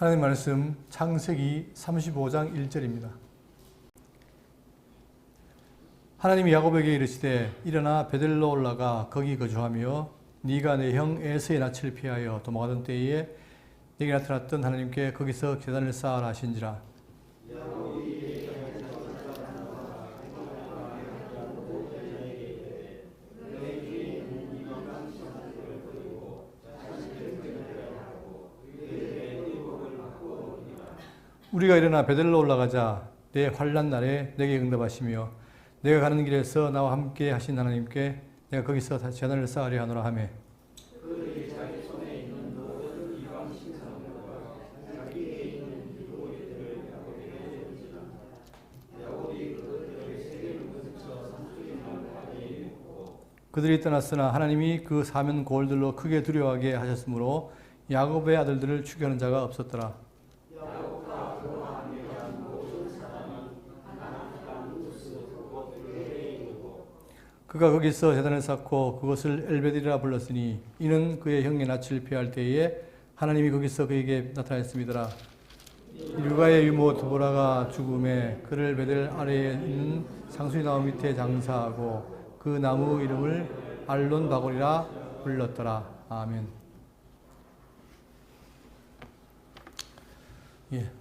하나님 말씀 창세기 35장 1절입니다. 하나님이 야곱에게 이르시되 일어나 베델로 올라가 거기 거주하며 네가 내 형 에서의 낯을 피하여 도망하던 때에 네게 나타났던 하나님께 거기서 제단을 쌓아라 하신지라. 우리가 일어나 베델로 올라가자 내 환난 날에 내게 응답하시며 내가 가는 길에서 나와 함께 하신 하나님께 내가 거기서 제단을 쌓으려 하노라 하며 그들이 떠났으나 하나님이 그 사면 고을들로 크게 두려워하게 하셨으므로 야곱의 아들들을 추격하는 자가 없었더라. 그가 거기서 제단을 쌓고 그것을 엘베딜이라 불렀으니 이는 그의 형의 낯을 피할 때에 하나님이 거기서 그에게 나타났음이더라. 류가의 유모 드보라가 죽음에 그를 베델 아래에 있는 상수리 나무 밑에 장사하고 그 나무 이름을 알론 바골이라 불렀더라. 아멘.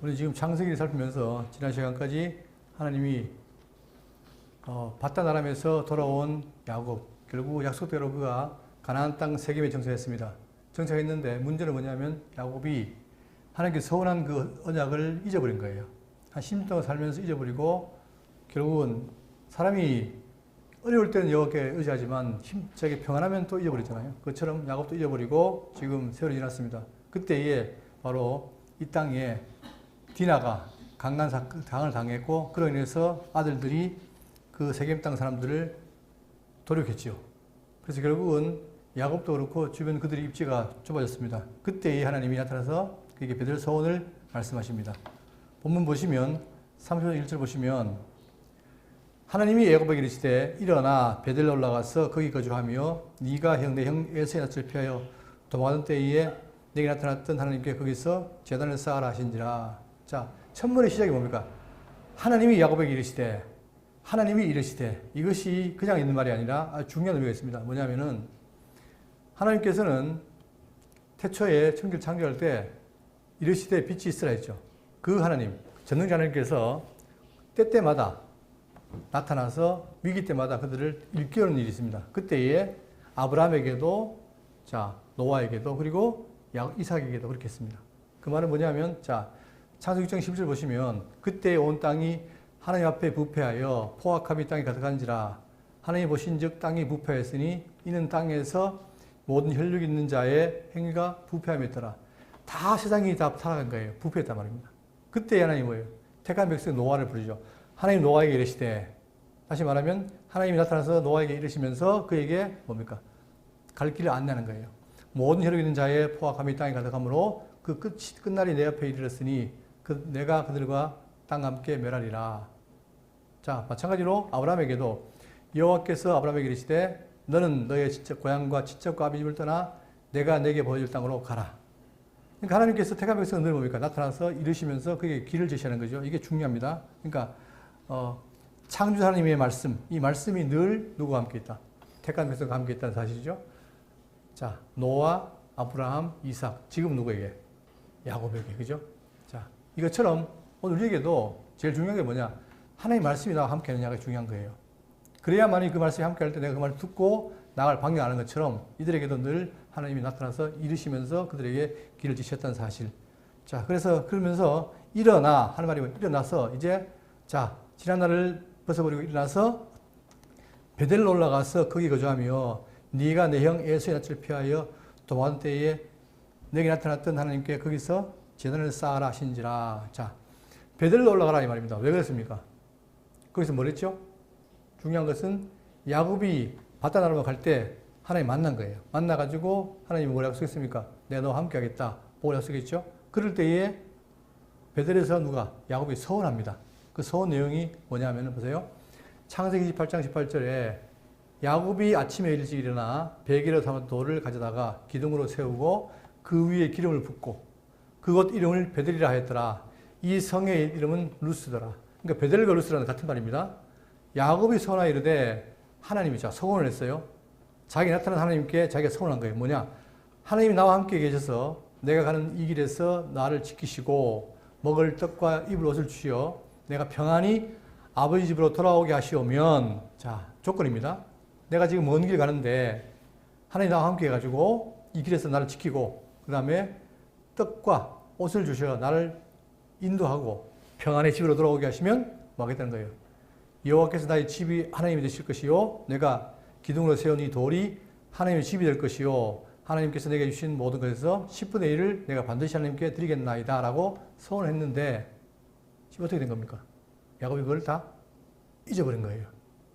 우리 지금 창세기를 살피면서 지난 시간까지 하나님이 바단 아람에서 돌아온 야곱, 결국 약속대로 그가 가나안 땅 세겜에 정착했습니다. 정착했는데 문제는 뭐냐면 야곱이 하나님께 서운한 그 언약을 잊어버린 거예요. 한 10년 동안 살면서 잊어버리고 결국은 사람이 어려울 때는 여호와께 의지하지만 힘차게 평안하면 또 잊어버리잖아요. 그것처럼 야곱도 잊어버리고 지금 세월이 지났습니다. 그때에 바로 이 땅에 디나가 강을 당했고 그로 인해서 아들들이 그 세겜 땅 사람들을 도륙했죠. 그래서 결국은 야곱도 그렇고 주변 그들의 입지가 좁아졌습니다. 그때에 하나님이 나타나서 그에게 베델 서원을 말씀하십니다. 본문 보시면 30절 1절 보시면 하나님이 야곱에게 이르시되 일어나 베델로 올라가서 거기 거주하며 네가 내 형 에서의 낯을 피하여 도망하던 때에 내게 나타났던 하나님께 거기서 제단을 쌓아라 하신지라. 자, 첫문의 시작이 뭡니까? 하나님이 야곱에게 이르시되 하나님이 이르시되 이것이 그냥 있는 말이 아니라 아주 중요한 의미가 있습니다. 뭐냐면은 하나님께서는 태초에 천지를 창조할 때 이르시되 빛이 있으라 했죠. 그 하나님, 전능자 하나님께서 때때마다 나타나서 위기 때마다 그들을 일깨우는 일이 있습니다. 그때에 아브라함에게도 노아에게도 그리고 이삭에게도 그렇게 했습니다. 그 말은 뭐냐면 창세기 6장 10절 보시면 그때 온 땅이 하나님 앞에 부패하여 포악함이 땅에 가득한지라 하나님이 보신즉 땅이 부패하였으니 이는 땅에서 모든 혈육 있는 자의 행위가 부패함이었더라. 다 세상이 다 살아간 거예요. 부패했단 말입니다. 그때 하나님이 뭐예요? 택한 백성 노아를 부르죠. 하나님 노아에게 이르시되, 다시 말하면 하나님이 나타나서 노아에게 이르시면서 그에게 뭡니까? 갈 길을 안내하는 거예요. 모든 혈육 있는 자의 포악함이 땅에 가득하므로 그 끝날이 내 앞에 이르렀으니 내가 그들과 땅과 함께 멸하리라. 자, 마찬가지로 아브라함에게도 여호와께서 아브라함에게 이르시되 너는 너의 고향과 친척과 아비집을 떠나 내가 내게 보여줄 땅으로 가라. 그러니까 하나님께서 택한 백성은 늘 뭡니까? 나타나서 이르시면서 그에게 길을 제시하는 거죠. 이게 중요합니다. 그러니까 창조 하나님의 말씀, 이 말씀이 늘 누구와 함께 있다? 택한 백성과 함께 있다는 사실이죠. 자, 노아, 아브라함, 이삭, 지금 누구에게? 야곱에게, 그죠? 자, 이것처럼 오늘 우리에게도 제일 중요한 게 뭐냐? 하나님의 말씀이 나와 함께 하느냐가 중요한 거예요. 그래야만이 그 말씀이 함께 할 때 내가 그 말을 듣고 나갈 방향 아는 것처럼 이들에게도 늘 하나님이 나타나서 이르시면서 그들에게 길을 지셨다는 사실. 자, 그러면서 일어나 하는 말이 뭐예요? 일어나서 이제 지난 날을 벗어버리고 일어나서 베델로 올라가서 거기 거주하며 네가 내 형 에서의 낯을 피하여 도망하던 때에 내게 나타났던 하나님께 거기서 제단을 쌓아라 하신지라. 자, 베델로 올라가라 이 말입니다. 왜 그랬습니까? 거기서 뭘 했죠? 중요한 것은 야곱이 바단 아람으로 갈 때 하나님 만난 거예요. 만나가지고 하나님이 뭘 약속했습니까? 내가 너와 함께 하겠다. 복을 약속했죠? 그럴 때에 베델에서 야곱이 서원합니다. 그 서원 내용이 뭐냐면 보세요. 창세기 28장 18절에 야곱이 아침에 일찍 일어나 베개로 삼은 돌을 가져다가 기둥으로 세우고 그 위에 기름을 붓고 그곳 이름을 베델이라 하였더라. 이 성의 이름은 루스더라. 그러니까 베델과 루스라는 같은 말입니다. 야곱이 소원하 이르되 하나님이 서원을 했어요. 자기 나타난 하나님께 자기가 서원한 거예요. 뭐냐? 하나님이 나와 함께 계셔서 내가 가는 이 길에서 나를 지키시고 먹을 떡과 입을 옷을 주시어 내가 평안히 아버지 집으로 돌아오게 하시오면, 자, 조건입니다. 내가 지금 먼 길 가는데 하나님 나와 함께 해가지고 이 길에서 나를 지키고 그 다음에 떡과 옷을 주셔 나를 인도하고 평안히 집으로 돌아오게 하시면 뭐 하겠다는 거예요. 여호와께서 나의 집이 하나님이 되실 것이요 내가 기둥으로 세운 이 돌이 하나님의 집이 될 것이요 하나님께서 내게 주신 모든 것에서 10분의 1을 내가 반드시 하나님께 드리겠나이다 라고 서원을 했는데 지금 어떻게 된 겁니까? 야곱이 그걸 다 잊어버린 거예요.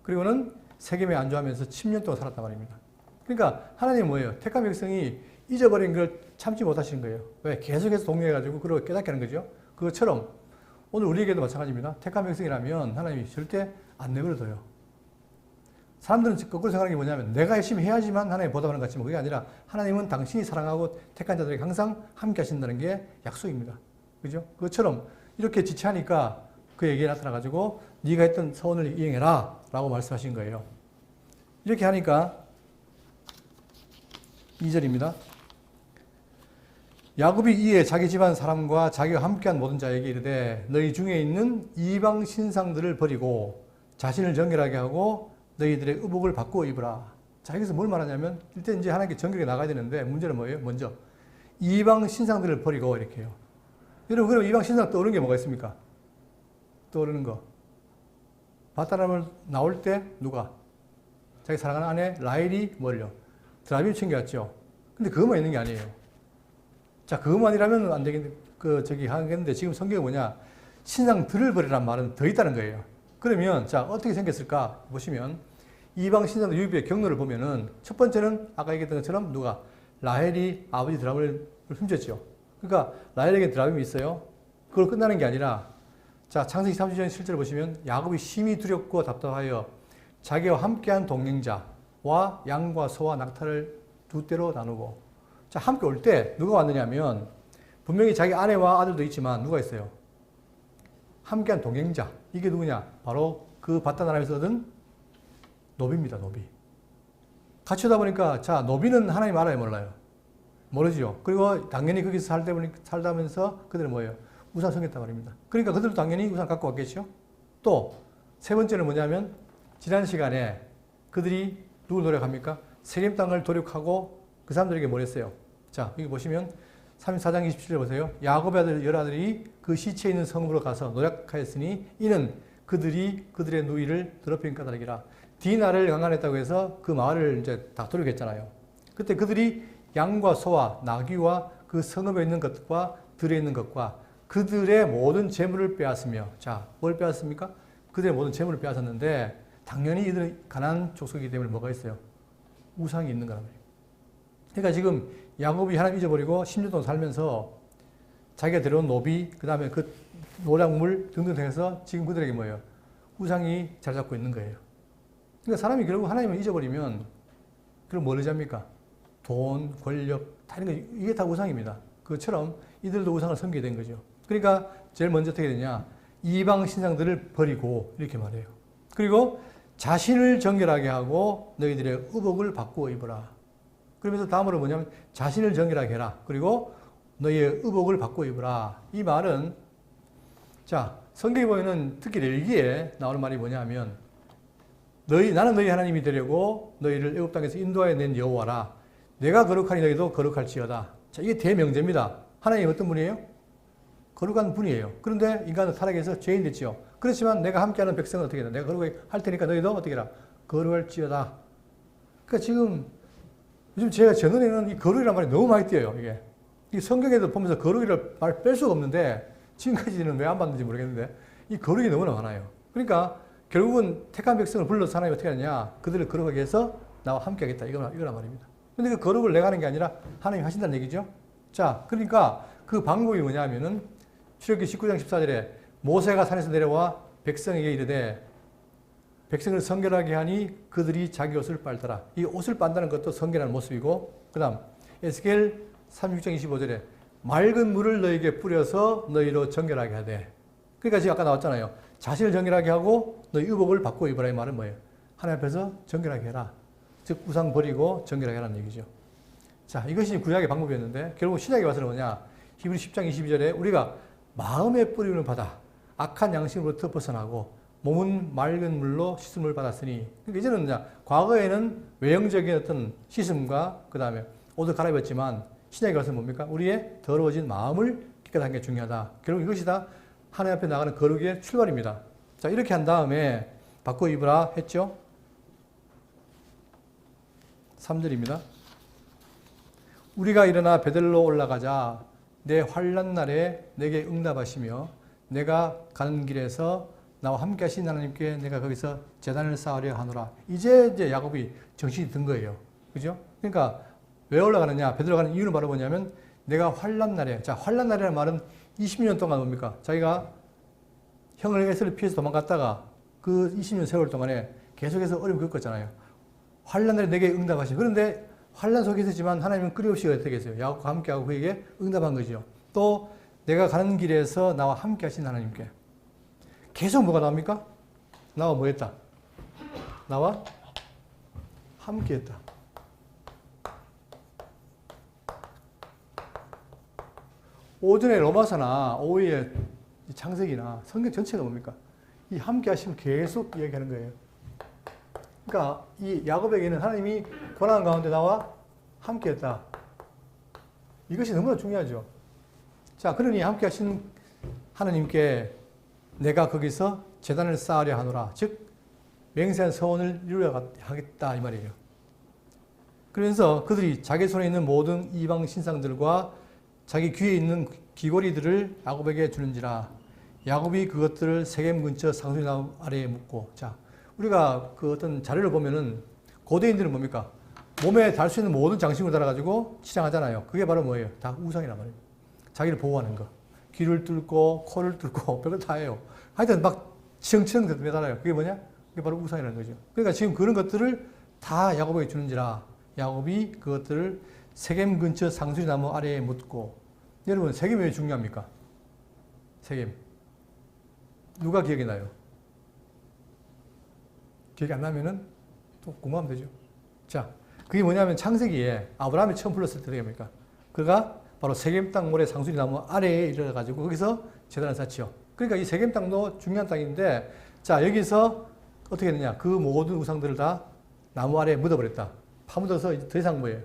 그리고는 세겜에 안주하면서 10년 동안 살았단 말입니다. 그러니까 하나님은 뭐예요? 택한 백성이 잊어버린 걸 참지 못하시는 거예요. 왜? 계속해서 동요해가지고 그걸 깨닫게 하는 거죠. 그것처럼 오늘 우리에게도 마찬가지입니다. 택한 백성이라면 하나님이 절대 안 내버려둬요. 사람들은 거꾸로 생각하는 게 뭐냐면 내가 열심히 해야지만 하나님이 보답하는 것 같지만 그게 아니라 하나님은 당신이 사랑하고 택한 자들에게 항상 함께 하신다는 게 약속입니다. 그죠? 그것처럼 이렇게 지체하니까 그에게 나타나가지고 네가 했던 서원을 이행해라 라고 말씀하신 거예요. 이렇게 하니까 2절입니다. 야곱이 이에 자기 집안 사람과 자기가 함께한 모든 자에게 이르되 너희 중에 있는 이방 신상들을 버리고 자신을 정결하게 하고 너희들의 의복을 바꾸어 입으라. 자, 여기서 뭘 말하냐면 일단 이제 하나님께 정결하게 나가야 되는데 문제는 뭐예요? 먼저 이방 신상들을 버리고 이렇게 해요. 여러분 그럼 이방 신상 떠오르는 게 뭐가 있습니까? 떠오르는 거. 바다람을 나올 때 누가? 자기 사랑하는 아내 라헬이 뭘요? 드라비를 챙겨왔죠. 근데 그것만 있는 게 아니에요. 자, 그것만이라면 안 되겠는데, 하겠는데, 지금 성경이 뭐냐? 신상들을 버리란 말은 더 있다는 거예요. 그러면, 자, 어떻게 생겼을까? 보시면, 이방 신상들 유입의 경로를 보면은, 첫 번째는, 아까 얘기했던 것처럼, 누가? 라헬이 아버지 드라빔을 훔쳤죠. 그러니까, 라헬에게 드라빔이 있어요. 그걸 끝나는 게 아니라, 자, 창세기 30장 실제로 보시면, 야곱이 심히 두렵고 답답하여 자기와 함께한 동행자와 양과 소와 낙타를 두 떼로 나누고, 자, 함께 올 때 누가 왔느냐면 분명히 자기 아내와 아들도 있지만 누가 있어요? 함께한 동행자. 이게 누구냐? 바로 그 바다나람에서 얻은 노비입니다. 노비. 같이 오다 보니까 자, 노비는 하나님 알아요? 몰라요? 모르죠. 그리고 당연히 거기서 살다면서 그들은 뭐예요? 우상 섬겼단 말입니다. 그러니까 그들도 당연히 우상 갖고 왔겠죠. 또 세 번째는 뭐냐면 지난 시간에 그들이 누굴 노력합니까? 세겜 땅을 도륙하고 그 사람들에게 뭘 했어요? 자, 여기 보시면 34장 27절 보세요. 야곱의 아들 열아들이 그 시체에 있는 성읍으로 가서 노력하였으니 이는 그들이 그들의 누이를 더럽힌 까닭이라. 디나를 강간했다고 해서 그 마을을 이제 다 도륙했잖아요. 그때 그들이 양과 소와 나귀와 그 성읍에 있는 것과 들에 있는 것과 그들의 모든 재물을 빼앗으며, 자, 뭘 빼앗습니까? 그들의 모든 재물을 빼앗았는데 당연히 이들은 가나안 족속이기 때문에 뭐가 있어요? 우상이 있는 거란 말이에요. 그러니까 지금 야곱이 하나님 잊어버리고 10년 동안 살면서 자기가 데려온 노비, 그 다음에 그 노략물 등등 해서 지금 그들에게 뭐예요? 우상이 잘 잡고 있는 거예요. 그러니까 사람이 결국 하나님을 잊어버리면 그럼 뭘 의지합니까? 돈, 권력, 다 이런 거, 이게 다 우상입니다. 그것처럼 이들도 우상을 섬기게 된 거죠. 그러니까 제일 먼저 어떻게 되냐? 이방 신상들을 버리고 이렇게 말해요. 그리고 자신을 정결하게 하고 너희들의 의복을 바꾸어 입어라. 그러면서 다음으로 뭐냐면 자신을 정결하게 해라. 그리고 너희의 의복을 바꾸어 입어라. 이 말은 자, 성경에 보면은 특히 레위기에 나오는 말이 뭐냐면 나는 너희 하나님이 되려고 너희를 애굽 땅에서 인도하여 낸 여호와라. 내가 거룩하니 너희도 거룩할지어다. 자, 이게 대명제입니다. 하나님 어떤 분이에요? 거룩한 분이에요. 그런데 인간은 타락해서 죄인 됐죠. 그렇지만 내가 함께하는 백성은 어떻게 해야 돼? 내가 거룩하게 할 테니까 너희도 어떻게 해라? 거룩할지어다. 그러니까 지금 요즘 제가 제 눈에는 이 거룩이라는 말이 너무 많이 띄어요. 이게. 이 성경에도 보면서 거룩이를 말 뺄 수가 없는데 지금까지는 왜 안 봤는지 모르겠는데 이 거룩이 너무나 많아요. 그러니까 결국은 택한 백성을 불러서 하나님이 어떻게 하느냐? 그들을 거룩하게 해서 나와 함께 하겠다. 이거란 말입니다. 근데 그 거룩을 내가 하는 게 아니라 하나님이 하신다는 얘기죠. 자, 그러니까 그 방법이 뭐냐면은 출애굽기 19장 14절에 모세가 산에서 내려와 백성에게 이르되 백성을 성결하게 하니 그들이 자기 옷을 빨더라. 이 옷을 빤다는 것도 성결하는 모습이고, 그 다음 에스겔 36장 25절에 맑은 물을 너에게 뿌려서 너희로 정결하게 하되. 그러니까 지금 아까 나왔잖아요. 자신을 정결하게 하고 너희 의복을 바꾸어 입으라. 이 말은 뭐예요? 하나님 앞에서 정결하게 해라. 즉 우상 버리고 정결하게 하라는 얘기죠. 자, 이것이 구약의 방법이었는데 결국 신약에 와서는 뭐냐? 히브리 10장 22절에 우리가 마음의 뿌림을 받아 악한 양심으로부터 벗어나고 몸은 맑은 물로 씻음을 받았으니. 그러니까 이제는 뭐냐? 과거에는 외형적인 어떤 씻음과 그 다음에 옷을 갈아입었지만 신약에 와서는 뭡니까? 우리의 더러워진 마음을 깨끗한 게 중요하다. 결국 이것이 다 하나님 앞에 나가는 거룩의 출발입니다. 자, 이렇게 한 다음에 바꿔 입으라 했죠? 3절입니다. 우리가 일어나 베들로 올라가자 내 환난 날에 내게 응답하시며 내가 가는 길에서 나와 함께 하신 하나님께 내가 거기서 제단을 쌓으려 하노라. 이제 야곱이 정신이 든 거예요. 그죠? 그러니까 왜 올라가느냐? 베들로 가는 이유는 바로 뭐냐면 내가 환난 날에, 자, 환난 날이라는 말은 20년 동안 뭡니까? 자기가 형을 에서를 피해서 도망갔다가 그 20년 세월 동안에 계속해서 어려움을 겪었잖아요. 환난 날에 내게 응답하시고. 그런데 환난 속에 있었지만 하나님은 끊임없이 어떻게 했어요? 야곱과 함께하고 그에게 응답한 거죠. 또 내가 가는 길에서 나와 함께 하신 하나님께. 계속 뭐가 나옵니까? 나와 뭐 했다? 나와 함께 했다. 오전에 로마서나 오후에 창세기나 성경 전체가 뭡니까? 이 함께 하심을 계속 이야기하는 거예요. 그러니까 이 야곱에게는 하나님이 고난 가운데 나와 함께 했다. 이것이 너무나 중요하죠. 자, 그러니 함께 하신 하나님께 내가 거기서 제단을 쌓으려 하노라. 즉 맹세한 서원을 이루려 하겠다 이 말이에요. 그러면서 그들이 자기 손에 있는 모든 이방 신상들과 자기 귀에 있는 귀고리들을 야곱에게 주는지라. 야곱이 그것들을 세겜 근처 상수리나무 아래에 묻고. 자, 우리가 그 어떤 자료를 보면은 고대인들은 뭡니까? 몸에 달 수 있는 모든 장식을 달아가지고 치장하잖아요. 그게 바로 뭐예요? 다 우상이란 말이에요. 자기를 보호하는 거. 귀를 뚫고 코를 뚫고 별걸 다 해요. 하여튼 막 치렁치렁 매달아요. 그게 뭐냐? 그게 바로 우상이라는 거죠. 그러니까 지금 그런 것들을 다 야곱에게 주는지라. 야곱이 그것들을 세겜 근처 상수리나무 아래에 묻고. 여러분, 세겜이 왜 중요합니까? 세겜. 누가 기억이 나요? 기억이 안 나면은 또 궁금하면 되죠. 자, 그게 뭐냐면 창세기에 아브라함이 처음 불렀을 때 됩니까? 그가 바로 세겜 땅 모래 상수리나무 아래에 이르러가지고 거기서 제단을 쌓지요. 그러니까 이 세겜 땅도 중요한 땅인데, 자, 여기서 어떻게 했느냐? 그 모든 우상들을 다 나무 아래에 묻어버렸다. 파묻어서 더 이상 뭐예요?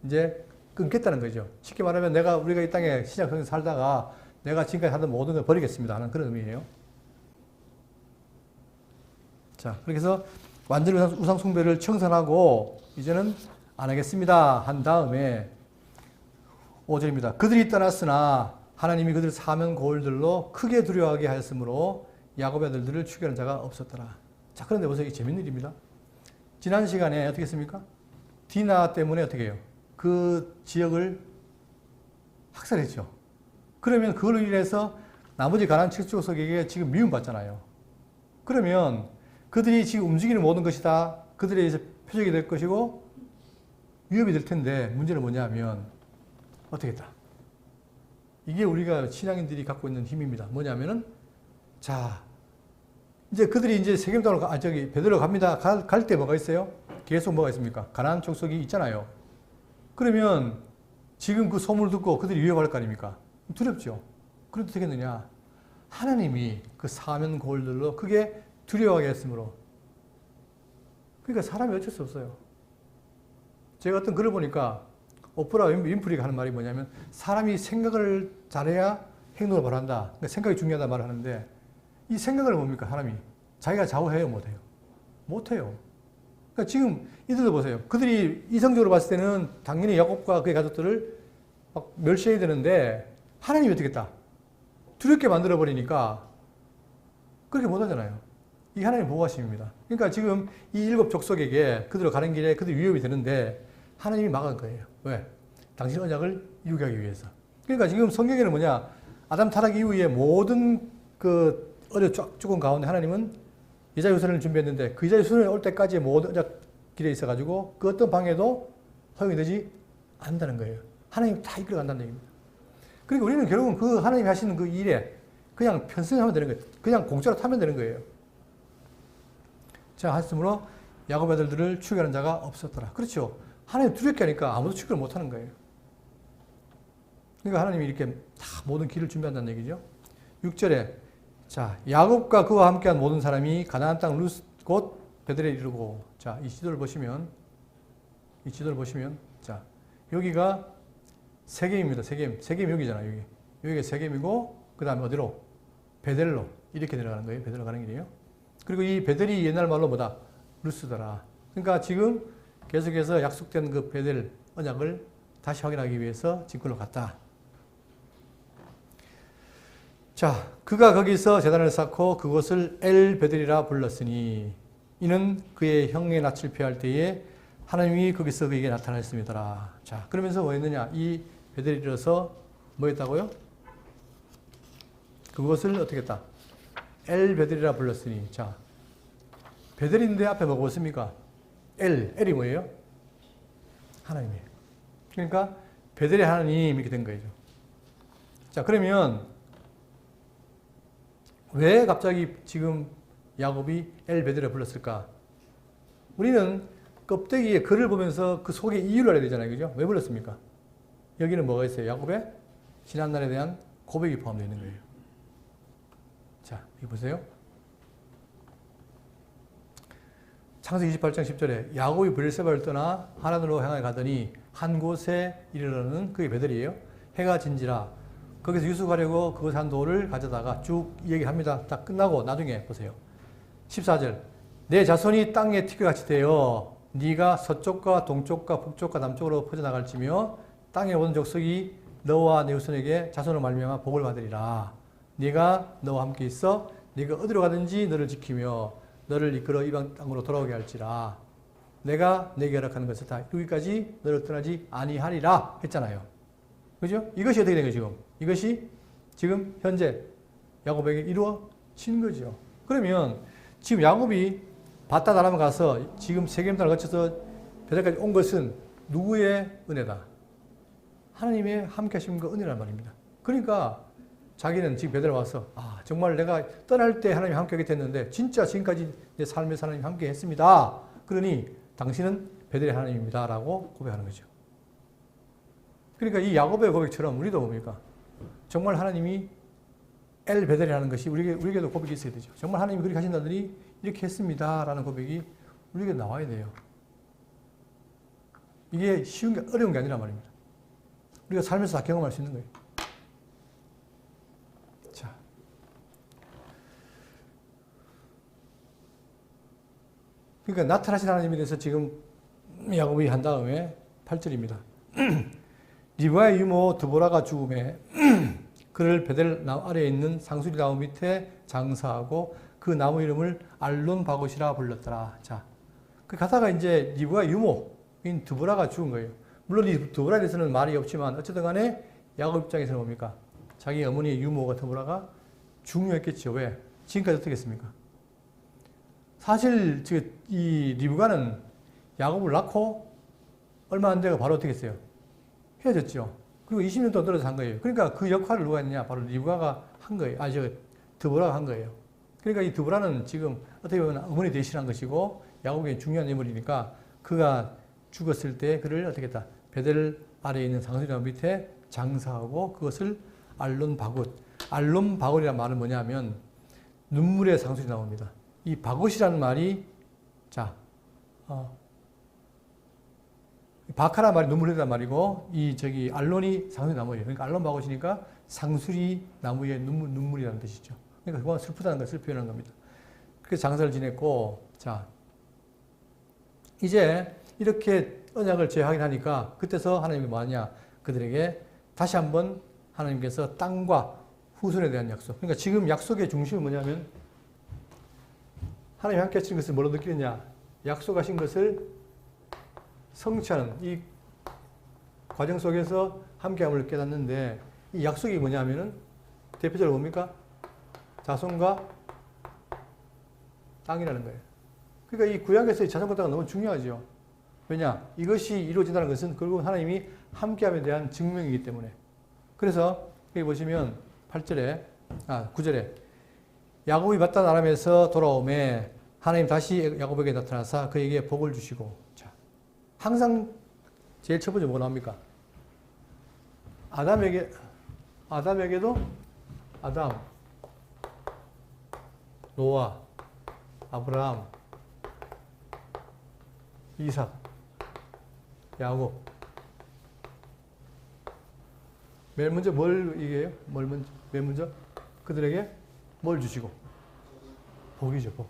이제 끊겠다는 거죠. 쉽게 말하면 우리가 이 땅에 신약성에 살다가 내가 지금까지 하던 모든 걸 버리겠습니다 하는 그런 의미예요. 자, 그렇게 해서 완전히 우상 숭배를 청산하고 이제는 안 하겠습니다 한 다음에 5절입니다. 그들이 떠났으나 하나님이 그들 사면 고을들로 크게 두려워하게 하였으므로 야곱의 아들들을 죽이는 자가 없었더라. 자, 그런데 보세요. 이게 재밌는 일입니다. 지난 시간에 어떻게 했습니까? 디나 때문에 어떻게 해요? 그 지역을 학살했죠. 그러면 그걸로 인해서 나머지 가나안 족속에게 지금 미움받잖아요. 그러면 그들이 지금 움직이는 모든 것이 다 그들에 의해서 표적이 될 것이고 위협이 될 텐데 문제는 뭐냐면 어떻게 했다? 이게 우리가 신앙인들이 갖고 있는 힘입니다. 뭐냐면은 자, 이제 그들이 이제 세겜 땅으로 베들로 갑니다. 갈 때 뭐가 있어요? 계속 뭐가 있습니까? 가나안 족속이 있잖아요. 그러면 지금 그 소문을 듣고 그들이 위협할 거 아닙니까? 두렵죠. 그런데 어떻게 했느냐? 하나님이 그 사면 고을들로 크게 두려워하게 했으므로. 그러니까 사람이 어쩔 수 없어요. 제가 어떤 글을 보니까 오프라 윈프리가 하는 말이 뭐냐면 사람이 생각을 잘해야 행동을 바로 한다. 그러니까 생각이 중요하다 말을 하는데 이 생각을 뭡니까? 사람이 자기가 좌우해요? 못해요? 못해요. 그러니까 지금 이들도 보세요. 그들이 이성적으로 봤을 때는 당연히 야곱과 그의 가족들을 막 멸시해야 되는데 하나님이 어떻게 했다? 두렵게 만들어버리니까 그렇게 못하잖아요. 이 하나님의 보호하심입니다. 그러니까 지금 이 7 족속에게 그들로 가는 길에 그들이 위협이 되는데 하나님이 막은 거예요. 왜? 당신 언약을 이루게 하기 위해서. 그러니까 지금 성경에는 뭐냐? 아담 타락 이후에 모든 그 어려 죽은 가운데 하나님은 여자 유선을 준비했는데 그 여자 유선을 올 때까지의 모든 언약 길에 있어가지고 그 어떤 방해도 허용이 되지 않는다는 거예요. 하나님 다 이끌어 간다는 얘기입니다. 그러니까 우리는 결국은 그 하나님이 하시는 그 일에 그냥 편승하면 되는 거예요. 그냥 공짜로 타면 되는 거예요. 자, 하였으므로 야곱의 아들들을 추격하는 자가 없었더라. 그렇죠. 하나님 두렵게 하니까 아무도 추격을 못 하는 거예요. 그러니까 하나님이 이렇게 다 모든 길을 준비한다는 얘기죠. 6절에 자, 야곱과 그와 함께한 모든 사람이 가나안 땅 루스 곧 베델에 이르고, 자, 이 지도를 보시면 자, 여기가 세겜입니다. 세겜 여기잖아요. 여기가 세겜이고, 그 다음에 어디로? 베델로 이렇게 내려가는 거예요. 베델로 가는 길이에요. 그리고 이 베델이 옛날 말로 뭐다? 루스더라. 그러니까 지금 계속해서 약속된 그 베델 언약을 다시 확인하기 위해서 진굴로 갔다. 자, 그가 거기서 제단을 쌓고 그곳을 엘 베델이라 불렀으니 이는 그의 형의 낯을 피할 때에 하나님이 거기서 그에게 나타났습니다. 자, 그러면서 뭐 했느냐? 이 베델이 이르러서 뭐 했다고요? 그것을 어떻게 했다? 엘 베델이라 불렀으니. 자, 베델인데 앞에 뭐가 있습니까? 엘이 뭐예요? 하나님이에요. 그러니까 베델의 하나님 이렇게 된 거죠. 자, 그러면 왜 갑자기 지금 야곱이 엘 베델을 불렀을까? 우리는 껍데기에 글을 보면서 그 속에 이유를 알아야 되잖아요. 그죠? 왜 불렀습니까? 여기는 뭐가 있어요? 야곱의 지난날에 대한 고백이 포함되어 있는 거예요. 자, 여기 보세요. 창세기 28장 10절에 야곱이 브엘세바를 떠나 하란으로 향해 가더니 한 곳에 이르러는 그게 베델이에요. 해가 진지라 거기서 유숙하려고 그곳 한 돌을 가져다가 쭉 얘기합니다. 딱 끝나고 나중에 보세요. 14절 내 자손이 땅에 티끌같이 되어 네가 서쪽과 동쪽과 북쪽과 남쪽으로 퍼져나갈지며 땅의 모든 족속이 너와 내 후손에게 자손을 말미암아 복을 받으리라. 네가 너와 함께 있어 네가 어디로 가든지 너를 지키며 너를 이끌어 이방 땅으로 돌아오게 할지라. 내가 내게 허락하는 것을 다 이루기까지 너를 떠나지 아니하리라 했잖아요. 그죠? 이것이 어떻게 된 거예요, 지금? 이것이 지금 현재 야곱에게 이루어진 거죠. 그러면 지금 야곱이 바단 아람 가서 지금 세겜 땅을 거쳐서 베델까지 온 것은 누구의 은혜다? 하나님의 함께 하심과 은혜란 말입니다. 그러니까 자기는 지금 베델에 와서 정말 내가 떠날 때 하나님이 함께 하게 됐는데 진짜 지금까지 내 삶에서 하나님이 함께 했습니다. 그러니 당신은 베델의 하나님입니다. 라고 고백하는 거죠. 그러니까 이 야곱의 고백처럼 우리도 뭡니까? 정말 하나님이 엘 베델이라는 것이 우리에게도 고백이 있어야 되죠. 정말 하나님이 그렇게 하신다더니 이렇게 했습니다. 라는 고백이 우리에게 나와야 돼요. 이게 쉬운 게 어려운 게 아니란 말입니다. 우리가 살면서 다 경험할 수 있는 거예요. 자. 그러니까 나타나신 하나님에 대해서 지금 야곱이 한 다음에 8절입니다. 리브아의 유모 드보라가 죽음에 그를 베델 아래에 있는 상수리 나무 밑에 장사하고 그 나무 이름을 알론 바곳이라 불렀더라. 자, 그 가다가 이제 리브아의 유모인 드보라가 죽은 거예요. 물론 이 드보라에 대해서는 말이 없지만 어쨌든 간에 야곱 입장에서는 뭡니까? 자기 어머니의 유모가 드보라가 중요했겠죠. 왜? 지금까지 어떻게 했습니까? 사실 이 리브가는 야곱을 낳고 얼마 안 되고 바로 어떻게 했어요? 헤어졌죠. 그리고 20년 동안 떨어져 산 거예요. 그러니까 그 역할을 누가 했냐? 바로 리브가가 한 거예요. 드보라가 한 거예요. 그러니까 이 드보라는 지금 어떻게 보면 어머니 대신한 것이고 야곱의 중요한 인물이니까 그가 죽었을 때 그를 어떻게 했다? 베델 아래에 있는 상수리나무 밑에 장사하고 그것을 알론 바곳. 알론 바곳이라는 말은 뭐냐면 눈물의 상수리나무입니다. 이 바곳이라는 말이 바카라는 말이 눈물 흘리단 말이고 알론이 상수리 나무예요. 그러니까 알론 바곳이니까 상수리 나무의 눈물이라는 뜻이죠. 그러니까 그건 슬프다는 것을 표현하는 겁니다. 그래서 장사를 지냈고, 자, 이제 이렇게 언약을 재확인하니까 그때서 하나님이 뭐하냐? 그들에게 다시 한번 하나님께서 땅과 후손에 대한 약속. 그러니까 지금 약속의 중심은 뭐냐면 하나님이 함께 하신 것을 뭐로 느끼느냐? 약속하신 것을 성취하는 이 과정 속에서 함께함을 깨닫는데 이 약속이 뭐냐면은 대표적으로 뭡니까? 자손과 땅이라는 거예요. 그러니까 이 구약에서의 자손과 땅은 너무 중요하죠. 왜냐? 이것이 이루어진다는 것은 결국 하나님이 함께함에 대한 증명이기 때문에. 그래서 여기 보시면 9절에 야곱이 바단 아람에서 돌아오매 하나님 다시 야곱에게 나타나사 그에게 복을 주시고. 자, 항상 제일 첫 번째 뭐가 나옵니까? 아담에게도 아담, 노아, 아브라함, 이삭, 야곱. 맨 먼저 뭘 얘기해요? 맨 먼저 그들에게 뭘 주시고? 복이죠, 복.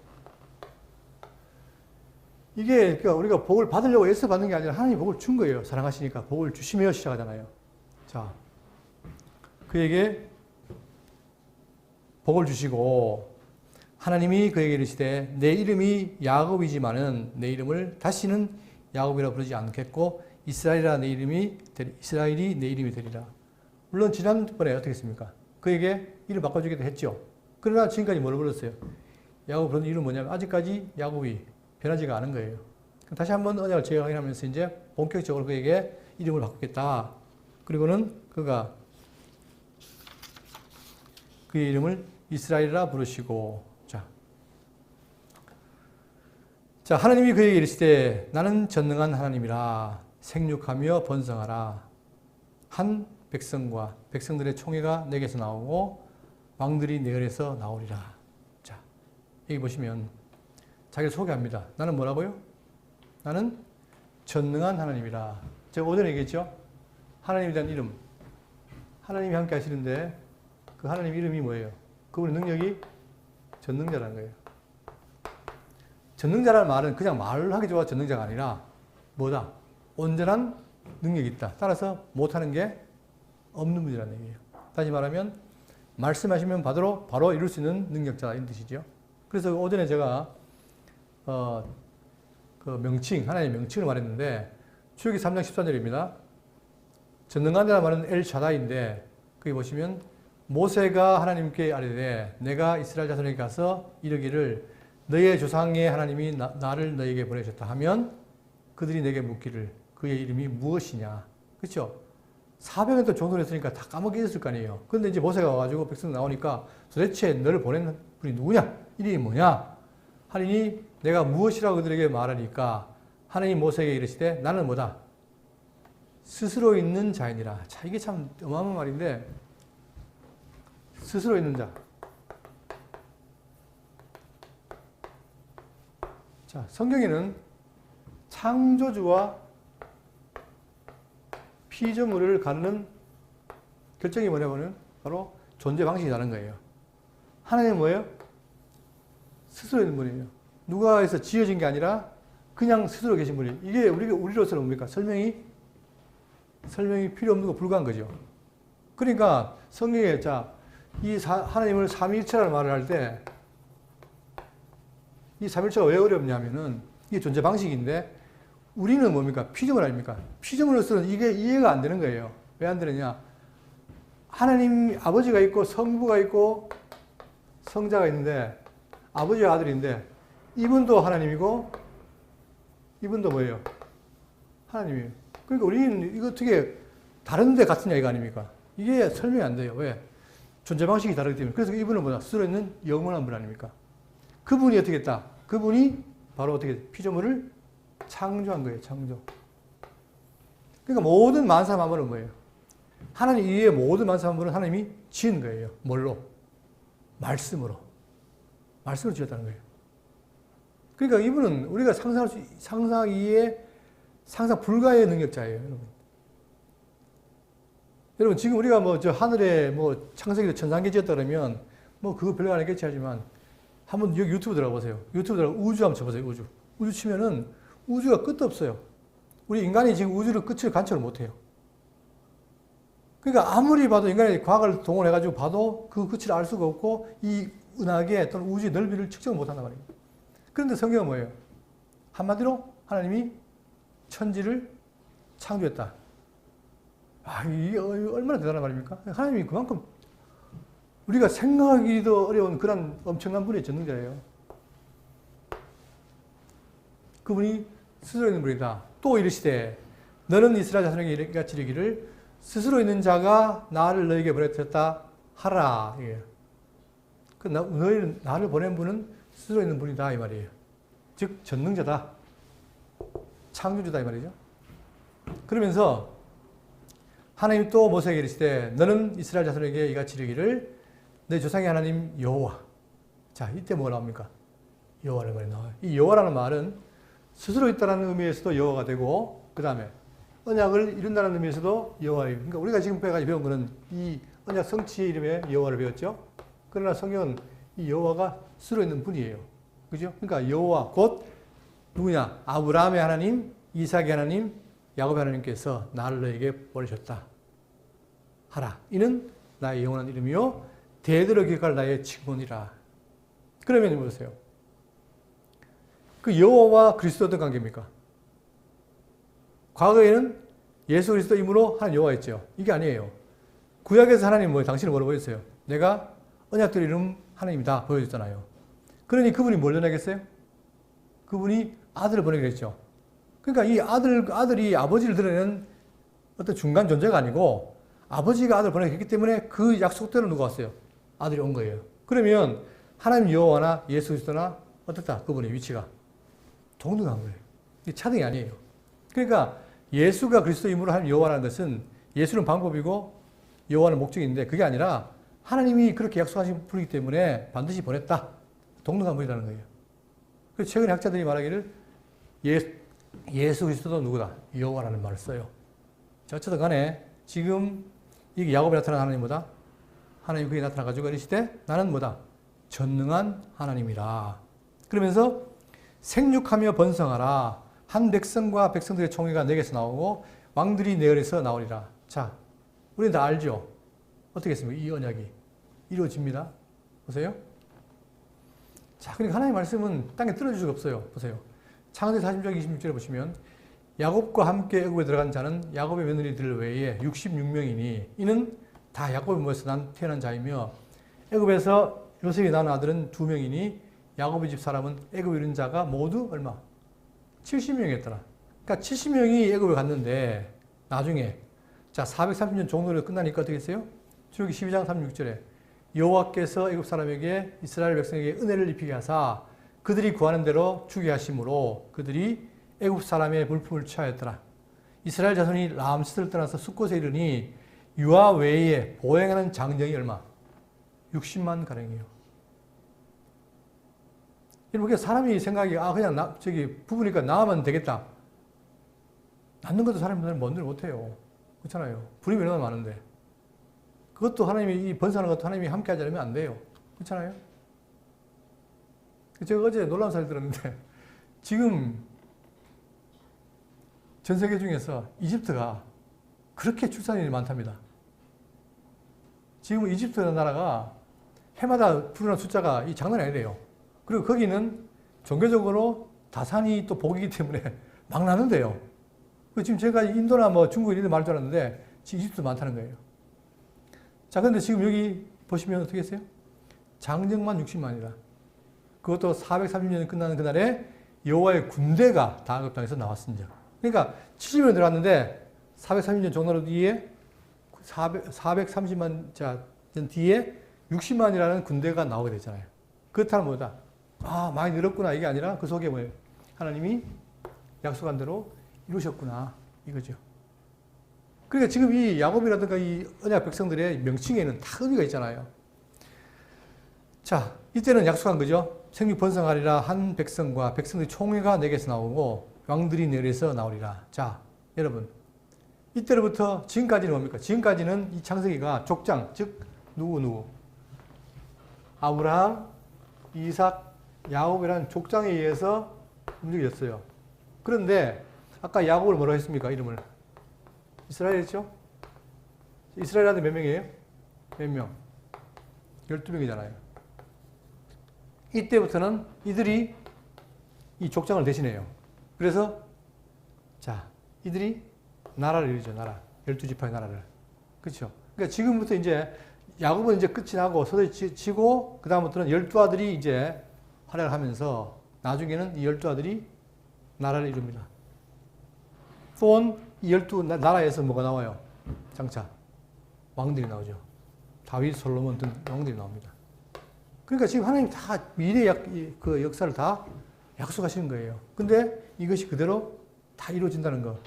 이게 그러니까 우리가 복을 받으려고 애써 받는 게 아니라 하나님이 복을 준 거예요. 사랑하시니까 복을 주시며 시작하잖아요. 자, 그에게 복을 주시고 하나님이 그에게 이르시되 내 이름이 야곱이지만은 내 이름을 다시는 야곱이라 부르지 않겠고 이스라엘이 내 이름이 되리라. 물론 지난번에 어떻게 했습니까? 그에게 이름 바꿔주기도 했죠. 그러나 지금까지 뭘 불렀어요? 야곱 부르는 이름은 뭐냐면 아직까지 야곱이 변하지가 않은 거예요. 다시 한번 언약을 재확인하면서 이제 본격적으로 그에게 이름을 바꾸겠다. 그리고는 그가 그의 이름을 이스라엘이라 부르시고. 자, 하나님이 그에게 이르시되 나는 전능한 하나님이라 생육하며 번성하라. 한 백성들의 총회가 내게서 나오고 왕들이 내 을에서 나오리라. 자, 여기 보시면 자기를 소개합니다. 나는 뭐라고요? 나는 전능한 하나님이라. 제가 오전에 얘기했죠? 하나님에 대한 이름. 하나님이 함께 하시는데 그 하나님 이름이 뭐예요? 그분의 능력이 전능자라는 거예요. 전능자라는 말은 그냥 말을 하기 좋아 전능자가 아니라 뭐다? 온전한 능력이 있다. 따라서 못하는 게 없는 분이라는 얘기예요. 다시 말하면 말씀하시면 바로 이룰 수 있는 능력자 이런 뜻이죠. 그래서 오전에 제가 그 명칭, 하나님의 명칭을 말했는데 출애굽기 3장 14절입니다. 전능하다는 말은 엘 샤다이인데 거기 보시면 모세가 하나님께 아뢰되 내가 이스라엘 자손에게 가서 이르기를 너의 조상의 하나님이 나를 너에게 보내셨다 하면 그들이 내게 묻기를 그의 이름이 무엇이냐. 그렇죠? 400년 동안 종소리 했으니까 다 까먹게 있었을 거 아니에요. 그런데 이제 모세가 와가지고 백성 나오니까 도대체 너를 보낸 분이 누구냐? 이름이 뭐냐? 하리니 내가 무엇이라고 그들에게 말하니까 하나님 모세에게 이르시되 나는 뭐다? 스스로 있는 자이니라. 자, 이게 참 어마어마한 말인데 스스로 있는 자. 자, 성경에는 창조주와 피조물을 가르는 결정이 뭐냐면은 바로 존재 방식이 다른 거예요. 하나님은 뭐예요? 스스로 있는 분이에요. 누가 해서 지어진 게 아니라 그냥 스스로 계신 분이에요. 이게 우리로서는 뭡니까? 설명이 필요 없는 거 불가한 거죠. 그러니까 성경에 하나님을 삼위일체라는 말을 할 때 이 삼일체가 왜 어렵냐면은 이게 존재 방식인데 우리는 뭡니까? 피조물 아닙니까? 피조물로서는 이게 이해가 안 되는 거예요. 왜 안 되느냐? 하나님 아버지가 있고 성부가 있고 성자가 있는데 아버지와 아들인데 이분도 하나님이고 이분도 뭐예요? 하나님이에요. 그러니까 우리는 이거 어떻게 다른데 같은 얘기가 아닙니까? 이게 설명이 안 돼요. 왜? 존재 방식이 다르기 때문에. 그래서 이분은 뭐다? 스스로 있는 영원한 분 아닙니까? 그분이 어떻게 했다? 그분이 바로 어떻게 피조물을 창조한 거예요. 창조. 그러니까 모든 만사 만물은 뭐예요? 하나님 이외의 모든 만사 만물은 하나님이 지은 거예요. 뭘로? 말씀으로. 말씀으로 지었다는 거예요. 그러니까 이분은 우리가 상상 불가의 능력자예요, 여러분. 여러분, 지금 우리가 하늘에 창세기로 천상계 지었다 그러면 그거 별로 안 했겠지 하지만 한번 여기 유튜브 들어가보세요. 유튜브 들어가 우주 한번 쳐보세요, 우주. 우주 치면은 우주가 끝도 없어요. 우리 인간이 지금 우주를 끝을 관측을 못해요. 그러니까 아무리 봐도 인간이 과학을 동원해가지고 봐도 그 끝을 알 수가 없고 이 은하계 또는 우주의 넓이를 측정을 못한단 말이에요. 그런데 성경은 뭐예요? 한마디로 하나님이 천지를 창조했다. 이게 얼마나 대단한 말입니까? 하나님이 그만큼 우리가 생각하기도 어려운 그런 엄청난 분의 전능자예요. 그분이 스스로 있는 분이다. 또 이르시되 너는 이스라엘 자손에게 이같이 이르기를 스스로 있는 자가 나를 너에게 보냈다 하라. 예. 너희는 나를 보낸 분은 스스로 있는 분이다 이 말이에요. 즉 전능자다. 창조주다 이 말이죠. 그러면서 하나님이 또 모세에게 이르시되 너는 이스라엘 자손에게 이같이 이르기를 내 조상의 하나님 여호와. 자, 이때 뭐가 나옵니까? 여호와라는 말이 나와요. 이 여호와라는 말은 스스로 있다는 의미에서도 여호와가 되고 그 다음에 언약을 이룬다는 의미에서도 여호와예요. 그러니까 우리가 지금까지 배운 거는 이 언약 성취의 이름에 여호와를 배웠죠. 그러나 성경은 이 여호와가 스스로 있는 분이에요. 그죠? 그러니까 여호와 곧 누구냐? 아브라함의 하나님, 이삭의 하나님, 야곱의 하나님께서 나를 너에게 보내셨다 하라. 이는 나의 영원한 이름이요 대대로 기억할 나의 직분이라. 그러면 보세요. 그 여호와와 그리스도 어떤 관계입니까? 과거에는 예수 그리스도 이름으로 하나님 여호와였죠. 이게 아니에요. 구약에서 하나님 당신을 뭐라고 보였어요? 내가 언약들 이름 하나님이다 보여줬잖아요. 그러니 그분이 뭘 전하겠어요? 그분이 아들을 보내기로 했죠. 그러니까 이 아들이 아버지를 드러내는 어떤 중간 존재가 아니고 아버지가 아들을 보내기 때문에 그 약속대로 누가 왔어요? 아들이 온 거예요. 그러면 하나님 여호와나 예수 그리스도나 어떻다? 그분의 위치가 동등한 거예요. 이게 차등이 아니에요. 그러니까 예수가 그리스도 이름으로 하나님 여호와라는 것은 예수는 방법이고 여호와는 목적인데 그게 아니라 하나님이 그렇게 약속하신 분이기 때문에 반드시 보냈다. 동등한 분이라는 거예요. 그래서 최근에 학자들이 말하기를 예수 그리스도도 누구다? 여호와라는 말을 써요. 자, 어쨌든 간에 지금 이게 야곱에 나타난 하나님보다 하나님 그게 나타나가지고 이르시되 나는 뭐다? 전능한 하나님이라. 그러면서 생육하며 번성하라. 한 백성과 백성들의 총회가 내게서 나오고 왕들이 내 얼에서 나오리라. 자, 우리는 다 알죠? 어떻게 했습니까? 이 언약이 이루어집니다. 보세요. 자, 그러니까 하나님의 말씀은 땅에 떨어질 수가 없어요. 보세요. 창세기 40장 26절에 보시면 야곱과 함께 애굽에 들어간 자는 야곱의 며느리들 외에 66명이니 이는 다 야곱의 모에서 태어난 자이며 애굽에서 요셉이 낳은 아들은 2명이니 야곱의 집 사람은 애굽에 이른 자가 모두 얼마? 70명이었더라. 그러니까 70명이 애굽에 갔는데 나중에 자 430년 종노릇 끝나니까 어떻게 했어요? 출애굽기 12장 36절에 여호와께서 애굽 사람에게 이스라엘 백성에게 은혜를 입히게 하사 그들이 구하는 대로 주게 하심으로 그들이 애굽 사람의 물품을 취하였더라. 이스라엘 자손이 람셋을 떠나서 숫곳에 이르니 유아 외에 보행하는 장정이 얼마? 60만 가량이에요. 이렇게 사람이 생각이 그냥 부부니까 낳으면 되겠다. 낳는 것도 사람들은 뭔들 못해요. 그렇잖아요. 불임이 얼마나 많은데. 그것도 하나님이 이 번성하는 것도 하나님이 함께 하지 않으면 안 돼요. 그렇잖아요. 제가 어제 놀라운 사실 들었는데 지금 전 세계 중에서 이집트가 그렇게 출산율이 많답니다. 지금 이집트라는 나라가 해마다 불어난 숫자가 이 장난이 아니래요. 그리고 거기는 종교적으로 다산이 또 복이기 때문에 막 나는데요. 지금 제가 인도나 중국 이런 데 말할 줄 알았는데 지금 이집트도 많다는 거예요. 자, 그런데 지금 여기 보시면 어떻게 했어요? 장정만 60만이라. 그것도 430년이 끝나는 그날에 여호와의 군대가 다 애굽 땅에서 나왔습니다. 그러니까 70년 들어갔는데 430년 종노릇 뒤에 430만 년 뒤에 60만이라는 군대가 나오게 되잖아요. 그렇다면 뭐다? 많이 늘었구나 이게 아니라 그 속에 뭐예요? 하나님이 약속한 대로 이루셨구나 이거죠. 그러니까 지금 이 야곱이라든가 이 언약 백성들의 명칭에는 다 의미가 있잖아요. 자, 이때는 약속한 거죠. 생육 번성하리라 한 백성과 백성들의 총회가 내게서 나오고 왕들이 내려서 나오리라. 자, 여러분 이때로부터 지금까지는 뭡니까? 지금까지는 이 창세기가 족장, 즉 누구? 아브라함, 이삭, 야곱이라는 족장에 의해서 움직였어요. 그런데 아까 야곱을 뭐라고 했습니까? 이름을 이스라엘이죠? 이스라엘한테 몇 명이에요? 몇 명? 12명이잖아요. 이때부터는 이들이 이 족장을 대신해요. 그래서 자, 이들이 나라를 이루죠. 나라. 12지파의 나라를. 그렇죠? 그러니까 지금부터 이제 야곱은 이제 끝이 나고 서서히 지고 그다음부터는 12아들이 이제 활약을 하면서 나중에는 이 12아들이 나라를 이룹니다. 또한 이 12나라에서 뭐가 나와요? 장차 왕들이 나오죠. 다윗, 솔로몬 등 왕들이 나옵니다. 그러니까 지금 하나님 다 미래의 그 역사를 다 약속하시는 거예요. 근데 이것이 그대로 다 이루어진다는 거.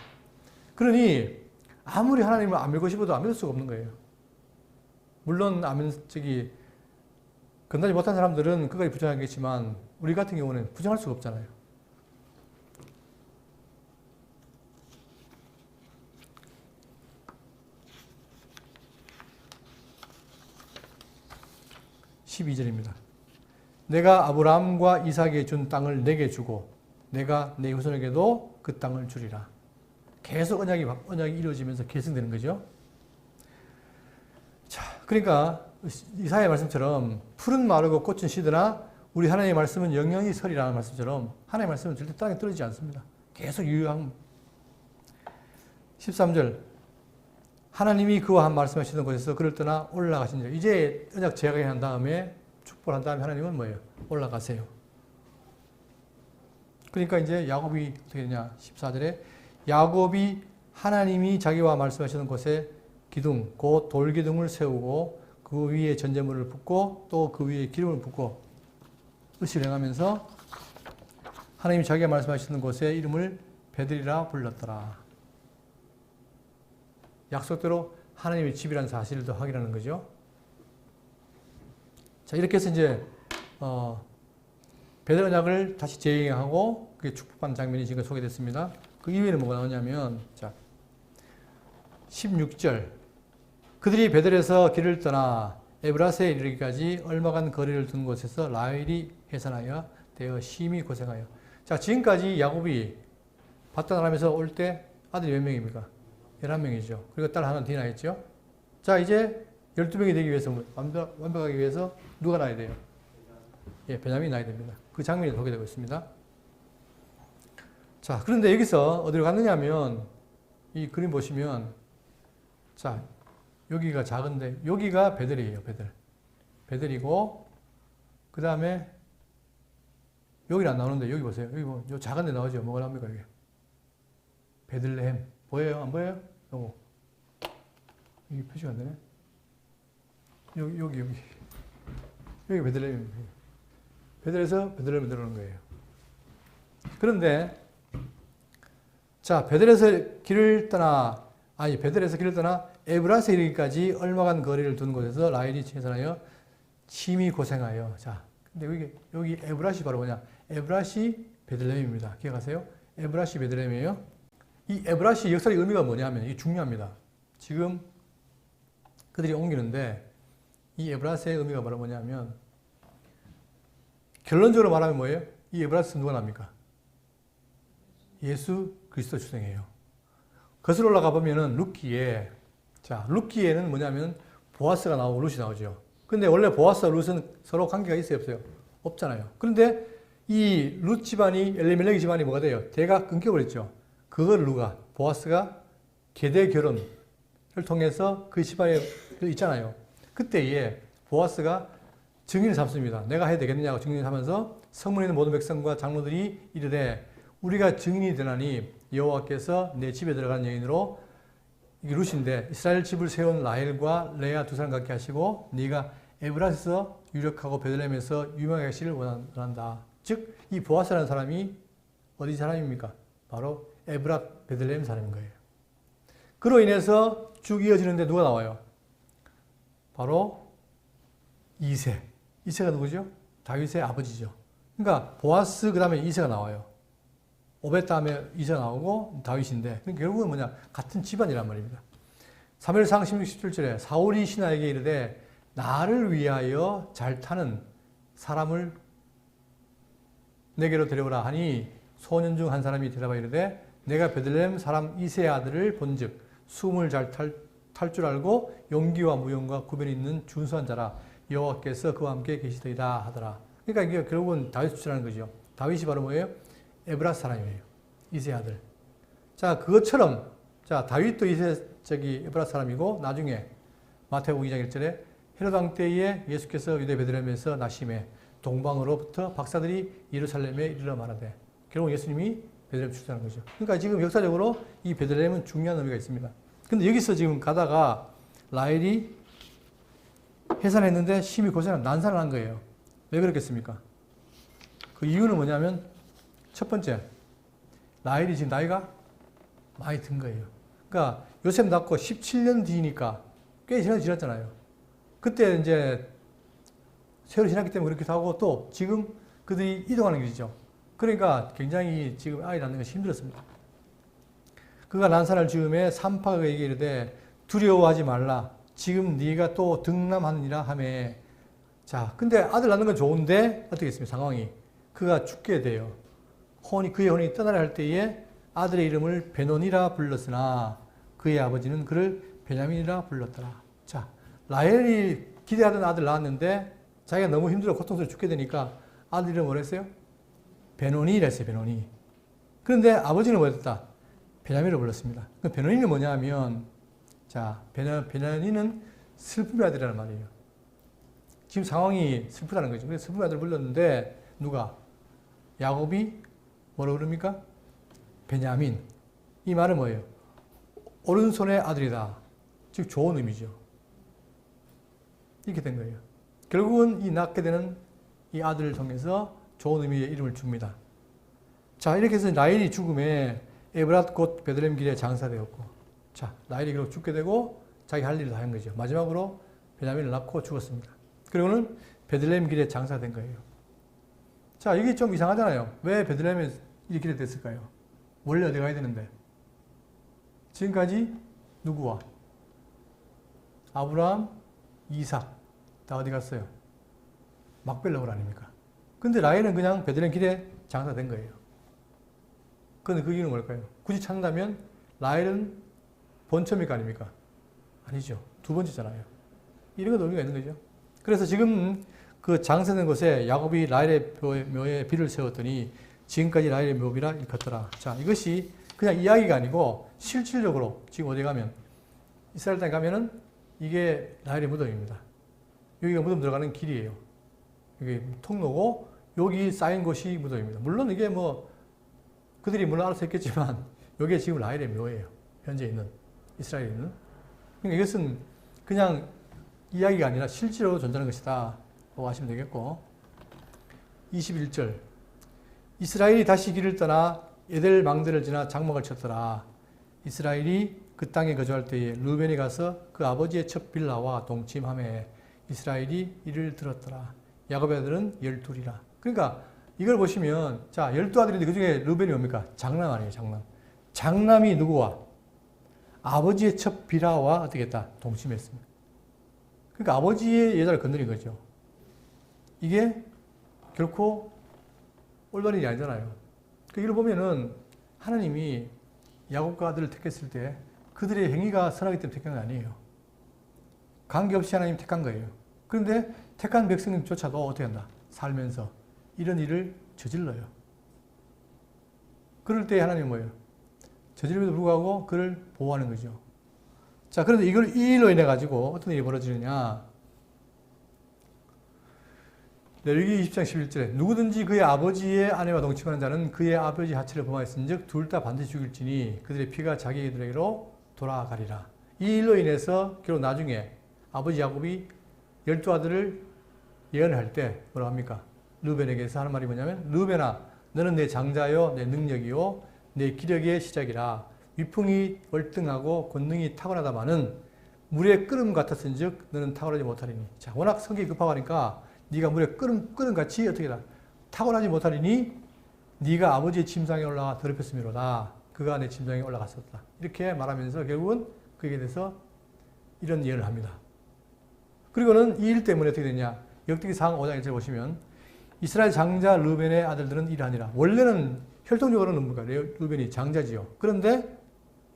그러니 아무리 하나님을 안 믿고 싶어도 안 믿을 수가 없는 거예요. 물론 건너지 못한 사람들은 그까지 부정하겠지만 우리 같은 경우는 부정할 수가 없잖아요. (12절입니다) 내가 아브라함과 이삭에게 준 땅을 내게 주고 내가 내 후손에게도 그 땅을 주리라. 계속 언약이 이루어지면서 계승되는 거죠. 자, 그러니까 이사야의 말씀처럼 풀은 마르고 꽃은 시드나 우리 하나님의 말씀은 영영이 서리라는 말씀처럼 하나님의 말씀은 절대 땅에 떨어지지 않습니다. 계속 유효한. 13절 하나님이 그와 한 말씀하시던 곳에서 그를 떠나 올라가신 자. 이제 언약 재개한 다음에 축복한 다음에 하나님은 뭐예요? 올라가세요. 그러니까 이제 야곱이 어떻게 되냐? 14절에 야곱이 하나님이 자기와 말씀하시는 곳에 기둥, 곧 돌기둥을 세우고 그 위에 전제물을 붓고 또 그 위에 기름을 붓고 의식을 행하면서 하나님이 자기가 말씀하시는 곳에 이름을 베들이라 불렀더라. 약속대로 하나님의 집이라는 사실을 더 확인하는 거죠. 자, 이렇게 해서 이제 베들 언약을 다시 재행하고 그게 축복받는 장면이 지금 소개됐습니다. 그 이후에는 뭐가 나오냐면 자 16절 그들이 베들에서 길을 떠나 에브라스에 이르기까지 얼마간 거리를 둔 곳에서 라헬이 해산하여 되어 심히 고생하여. 자, 지금까지 야곱이 바다나람에서 올 때 아들이 몇 명입니까? 11명이죠. 그리고 딸 하나 디나 있죠. 자, 이제 12명이 되기 위해서 완벽하기 위해서 누가 나야 돼요? 예, 베냐민이 나야 됩니다. 그 장면이 소개되고 있습니다. 자, 그런데 여기서 어디로 갔느냐 하면 이 그림 보시면 자, 여기가 작은데 여기가 베들이에요. 베들이고 그 다음에 여기는 안 나오는데 여기 보세요. 여기 뭐 요 작은 데 나오죠. 뭐가 나옵니까 이게? 베들레헴 보여요? 안 보여요? 요거 이게 표시가 안 되네. 여기 베들레헴. 베들에서 베들레헴 들어오는 거예요. 그런데 자, 베들에서 길을 떠나 에브라스에 이르기까지 얼마간 거리를 둔 곳에서 라헬이 해산하여 심히 고생하여. 자, 근데 여기 에브라시 바로 뭐냐? 에브라시 베들레헴입니다. 기억하세요? 에브라시 베들레헴이에요. 이 에브라시 역사의 의미가 뭐냐면 이게 중요합니다. 지금 그들이 옮기는데 이 에브라스의 의미가 바로 뭐냐면 결론적으로 말하면 뭐예요? 이 에브라스 누가 납니까? 예수 그리스도 출생이에요. 거슬러 올라가 보면은 룻기에는 뭐냐면 보아스가 나오고 룻이 나오죠. 근데 원래 보아스와 룻은 서로 관계가 있어요, 없어요? 없잖아요. 그런데 이 룻 집안이 엘리멜렉 집안이 뭐가 돼요? 대가 끊겨버렸죠. 그걸 보아스가 계대 결혼을 통해서 그 집안에 있잖아요. 그때에 보아스가 증인을 삼습니다. 내가 해야 되겠느냐고 증인을 하면서 성문에 있는 모든 백성과 장로들이 이르되 우리가 증인이 되나니 여호와께서 내 집에 들어간 여인으로 이게 룻인데 이스라엘 집을 세운 라헬과 레아 두 사람 같게 하시고 네가 에브라스에서 유력하고 베들레헴에서 유명하게 하시를 원한다. 즉 이 보아스라는 사람이 어디 사람입니까? 바로 에브락 베들레헴 사람인 거예요. 그로 인해서 쭉 이어지는데 누가 나와요? 바로 이새가 누구죠? 다윗의 아버지죠. 그러니까 보아스 그 다음에 이새가 나와요. 오벳 다음에 이새가 나오고 다윗인데 결국은 뭐냐? 같은 집안이란 말입니다. 사무엘상 16, 17절에 사울이 신하에게 이르되 나를 위하여 잘 타는 사람을 내게로 데려오라 하니 소년 중 한 사람이 대답하여 이르되 내가 베들레헴 사람 이새의 아들을 본즉 숨을 잘 탈 줄 알고 용기와 무용과 구별이 있는 준수한 자라 여호와께서 그와 함께 계시더이다 하더라. 그러니까 이게 결국은 다윗 수치라는 거죠. 다윗이 바로 뭐예요? 에브라스 사람이에요. 이새의 아들. 자, 그것처럼 자, 다윗도 에브라스 사람이고 나중에 마태복음 2장 1절에 헤롯 왕 때에 예수께서 유대 베들레헴에서 나심에 동방으로부터 박사들이 예루살렘에 이르러 말하되 결국 예수님이 베들레헴 출생한 거죠. 그러니까 지금 역사적으로 이 베들레헴은 중요한 의미가 있습니다. 근데 여기서 지금 가다가 라헬이 해산했는데 심히 난산을 한 거예요. 왜 그렇겠습니까? 그 이유는 뭐냐면 첫 번째, 라헬이 지금 나이가 많이 든 거예요. 그러니까 요셉 낳고 17년 뒤니까 꽤 시간이 지났잖아요. 그때 이제 세월이 지났기 때문에 그렇기도 하고 또 지금 그들이 이동하는 길이죠. 그러니까 굉장히 지금 아이 낳는 것이 힘들었습니다. 그가 난산을 지음에 산파가 그에게 이르되 두려워하지 말라. 지금 네가 또 등남하느니라 하며. 자, 근데 아들 낳는 건 좋은데 어떻게 했습니까? 상황이. 그가 죽게 돼요. 그의 혼이 떠나려 할 때에 아들의 이름을 베논이라 불렀으나 그의 아버지는 그를 베냐민이라 불렀더라. 자, 라헬이 기대하던 아들 낳았는데 자기가 너무 힘들어 고통스러워 죽게 되니까 아들 이름 뭐라 했어요? 베논이라 했어요. 베논이. 그런데 아버지는 뭐였다? 베냐민을 불렀습니다. 그 베냐민이 뭐냐 하면, 자, 베냐민은 슬픔의 아들이라는 말이에요. 지금 상황이 슬프다는 거죠. 그래서 슬픔의 아들을 불렀는데, 누가? 야곱이 뭐라고 그럽니까? 베냐민. 이 말은 뭐예요? 오른손의 아들이다. 즉, 좋은 의미죠. 이렇게 된 거예요. 결국은 이 낳게 되는 이 아들을 통해서 좋은 의미의 이름을 줍니다. 자, 이렇게 해서 라헬이 죽음에 에브랏 곧 베들레헴 길에 장사되었고, 자, 라헬이 결국 죽게 되고 자기 할 일을 다 한 거죠. 마지막으로 베냐민을 낳고 죽었습니다. 그리고는 베들레헴 길에 장사된 거예요. 자, 이게 좀 이상하잖아요. 왜 베들레헴에 이 길에 됐을까요? 원래 어디 가야 되는데? 지금까지 누구와? 아브라함, 이삭 다 어디 갔어요? 막벨라울 아닙니까? 근데 라헬은 그냥 베들레헴 길에 장사된 거예요. 그런데 그 이유는 뭘까요? 굳이 찾는다면 라헬은 본처입니까 아닙니까? 아니죠. 두 번째잖아요. 이런 건 의미가 있는 거죠. 그래서 지금 그 장사된 곳에 야곱이 라헬의 묘에 비를 세웠더니 지금까지 라헬의 묘비라 일컫더라. 자, 이것이 그냥 이야기가 아니고 실질적으로 지금 어디 가면 이스라엘 땅에 가면은 이게 라헬의 무덤입니다. 여기가 무덤 들어가는 길이에요. 이게 통로고 여기 쌓인 곳이 무덤입니다. 물론 이게 뭐 그들이 물론 알아서 했겠지만 이게 지금 라헬의 묘예요. 현재 있는 이스라엘에 있는. 그러니까 이것은 그냥 이야기가 아니라 실제로 존재하는 것이다 라고 하시면 되겠고, 21절 이스라엘이 다시 길을 떠나 에델 망대를 지나 장막을 쳤더라. 이스라엘이 그 땅에 거주할 때에 르벤이 가서 그 아버지의 첫 빌라와 동침하매 이스라엘이 이를 들었더라. 야곱의 아들은 12이라. 그러니까 이걸 보시면, 자, 12아들인데 그 중에 르벤이 뭡니까? 장남 아니에요, 장남. 장남이 누구와? 아버지의 첫 빌라와 어떻게 했다? 동침했습니다. 그러니까 아버지의 여자를 건드린 거죠. 이게 결코 올바른 일이 아니잖아요. 이걸 보면은 하나님이 야곱과 아들을 택했을 때 그들의 행위가 선하기 때문에 택한 건 아니에요. 관계없이 하나님 택한 거예요. 그런데 택한 백성조차도 어떻게 한다? 살면서 이런 일을 저질러요. 그럴 때 하나님은 뭐예요? 저지름에도 불구하고 그를 보호하는 거죠. 자, 그런데 이 일로 인해 가지고 어떤 일이 벌어지느냐? 레위기 20장 11절에 누구든지 그의 아버지의 아내와 동침하는 자는 그의 아버지 하체를 범하였은즉 둘 다 반드시 죽일지니 그들의 피가 자기들에게로 돌아가리라. 이 일로 인해서 결국 나중에 아버지 야곱이 12아들을 예언을 할 때 뭐라고 합니까? 르벤에게서 하는 말이 뭐냐면, 르벤아 너는 내 장자요 내 능력이요 내 기력의 시작이라. 위풍이 월등하고 권능이 탁월하다마는 물의 끓음 같았은즉 너는 탁월하지 못하리니. 자, 워낙 성격이 급하고 하니까 네가 물에 끓음 같이 어떻게 다 탁월하지 못하리니 네가 아버지의 침상에 올라가 더럽혔음이로다. 그가 내 침상에 올라갔었다. 이렇게 말하면서 결국은 그에게 대해서 이런 예언을 합니다. 그리고는 이 일 때문에 어떻게 되냐? 역대기상 5장 1절 보시면 이스라엘 장자 르벤의 아들들은 이러하니라. 원래는 혈통적으로는 뭔가 르벤이 장자지요. 그런데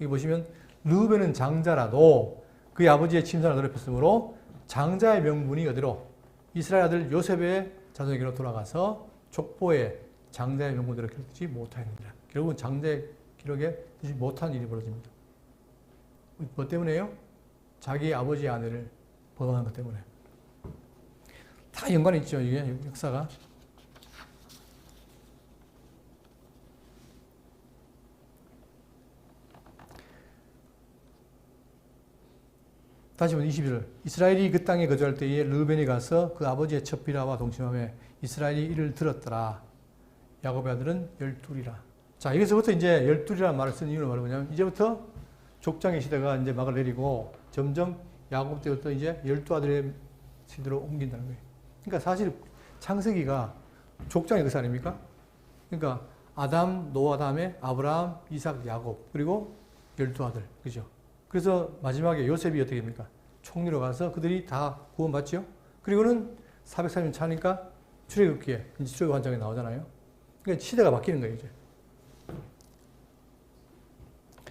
여기 보시면 르벤은 장자라도 그의 아버지의 침상을 더럽혔으므로 장자의 명분이 어디로? 이스라엘 아들 요셉의 자손에게로 돌아가서 족보에 장자의 명분대로 기록되지 못하였느니라. 결국은 장자의 기록에 되지 못한 일이 벌어집니다. 뭐 때문에요? 자기 아버지의 아내를 범한 것 때문에. 다 연관이 있죠, 이게 역사가. 다시 보면 21절. 이스라엘이 그 땅에 거주할 때에 르우벤이 가서 그 아버지의 첫 비라와 동침하며 이스라엘이 이를 들었더라. 야곱의 아들은 12이라. 자, 여기서부터 이제 12이라는 말을 쓴 이유는 뭐냐면 이제부터 족장의 시대가 이제 막을 내리고 점점 야곱 때부터 이제 12아들의 시대로 옮긴다는 거예요. 그러니까 사실 창세기가 족장의 역사 아닙니까? 그러니까 아담, 노아 다음에 아브라함, 이삭, 야곱 그리고 12아들. 그죠? 그래서 마지막에 요셉이 어떻게 됩니까? 총리로 가서 그들이 다 구원받죠? 그리고는 430년 차니까 출애굽기에 이제 출애굽 환장에 나오잖아요. 그러니까 시대가 바뀌는 거예요, 이제.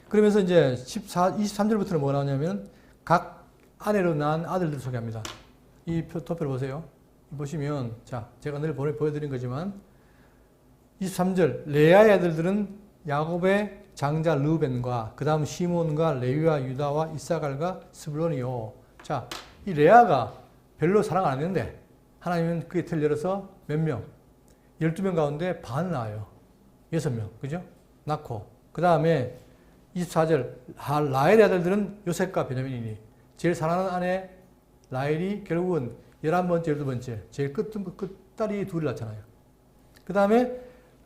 그러면서 이제 23절부터는 뭐가 나오냐면 각 아내로 낳은 아들들 소개합니다. 이 도표를 보세요. 보시면 자, 제가 늘 보여드린 거지만 23절 레아의 아들들은 야곱의 장자 르우벤과 그 다음 시몬과 레위와 유다와 이사갈과 스불론이요. 자, 이 레아가 별로 사랑 안 했는데 하나님은 그의 틀 열어서 몇 명? 12명 가운데 반 낳아요. 6명. 그죠? 낳고 그 다음에 24절 라헬의 아들들은 요셉과 베냐민이니 제일 사랑하는 아내 라헬이 결국은 11번째, 12번째 제일 끝딸이 둘이 낳잖아요. 그 다음에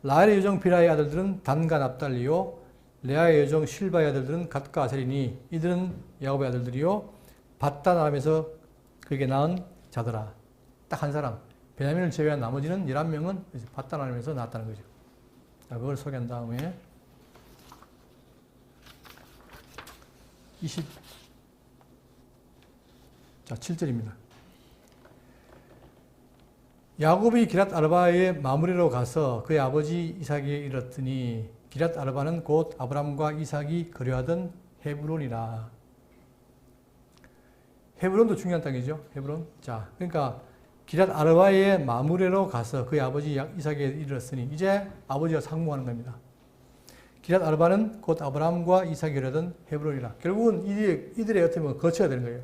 라헬의 여종 비라의 아들들은 단과 납달리요 레아의 여종 실바의 아들들은 갓과 아셀이니 이들은 야곱의 아들들이요 밧단 아람에서 그에게 낳은 자더라. 딱 한 사람 베냐민을 제외한 나머지는 11명은 밧단 아람에서 낳았다는 거죠. 자, 그걸 소개한 다음에 7절입니다. 야곱이 기랏 아르바의 마므레로 가서 그의 아버지 이삭에게 이르렀더니 기랏 아르바는 곧 아브람과 이삭이 거류하던 헤브론이라. 헤브론도 중요한 땅이죠. 헤브론. 자, 그러니까 기랏 아르바의 마므레로 가서 그의 아버지 이삭에게 이르렀으니 이제 아버지가 상봉하는 겁니다. 기랏 아르바는 곧 아브람과 이삭이 거류하던 헤브론이라. 결국은 이들의 어떻게 보면 거쳐야 되는 거예요.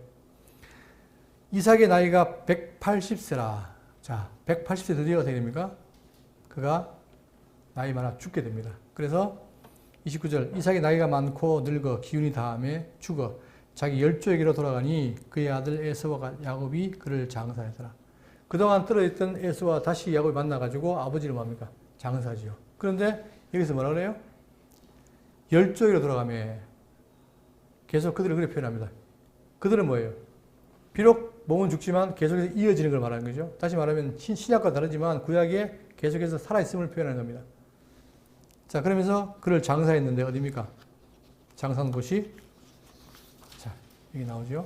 이삭의 나이가 180세라. 자, 180세 드디어 어떻게 됩니까? 그가 나이 많아 죽게 됩니다. 그래서 29절 이삭의 나이가 많고 늙어 기운이 다함에 죽어 자기 열조에게로 돌아가니 그의 아들 에서와 야곱이 그를 장사하더라. 그동안 떨어졌던 에서와 다시 야곱이 만나가지고 아버지를 뭡니까? 장사지요. 그런데 여기서 뭐라 그래요? 열조에게로 돌아가며 계속 그들을 그렇게 표현합니다. 그들은 뭐예요? 비록 몸은 죽지만 계속해서 이어지는 걸 말하는 거죠. 다시 말하면 신약과 다르지만 구약에 계속해서 살아있음을 표현하는 겁니다. 자, 그러면서 그를 장사했는데 어디입니까? 장사한 곳이 자, 여기 나오죠.